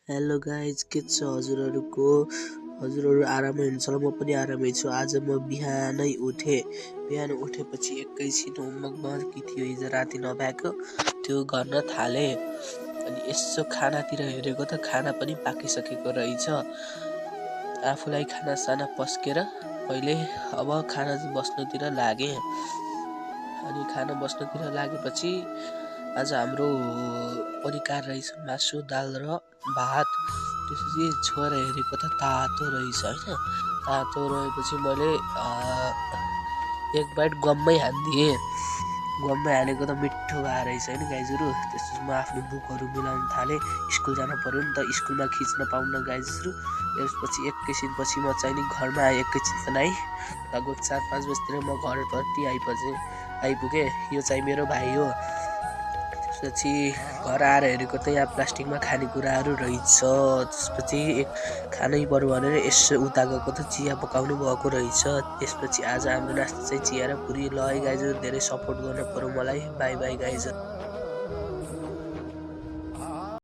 Hello guys, के छ हजुरहरू आरामै हुनुहुन्छ होला। म पनि आरामै छु। आज म बिहान उठेपछि एकैछिन होमवर्क बाँकी थियो, हिजो राति नभ्याएको त्यो गर्न थालेँ। अनि यसो खानातिर हेरेको त खाना पनि पाकिसकेको रहेछ। आफूलाई खानासाना पस्केर मैले अब खाना बस्नुतिर लागेँ। अनि खाना बस्नुतिर लागेपछि आज हाम्रो परिकार रहेछ मासु, दाल र भात। त्यसपछि छोएर हेरेको त तातो रहेछ होइन। तातो रहेपछि मैले एक बाइट गममै हानिदिएँ। गममै हालेको त मिठो भए रहेछ होइन गाइजहरू। त्यसपछि म आफ्नो बुकहरू मिलाउन थालेँ। स्कुल जान पऱ्यो नि त, स्कुलमा खिच्न पाउन गाइजहरू। त्यसपछि एकैछिनपछि म चाहिँ नि घरमा आएँ। एकैछिन त नै लगभग 4-5 बजीतिर म घरपट्टि आइपुगेँ। यो चाहिँ मेरो भाइ हो। त्यसपछि घर आएर हेरेको त यहाँ प्लास्टिकमा खानेकुराहरू रहेछ। त्यसपछि खानै पर्यो भनेर यसो उता गएको त चिया पकाउनु भएको रहेछ। त्यसपछि आज हाम्रो नास्ता चाहिँ चिया र पुरी। ल है गाइजहरू, धेरै सपोर्ट गर्नु पर्यो मलाई। Bye bye गाइजहरू।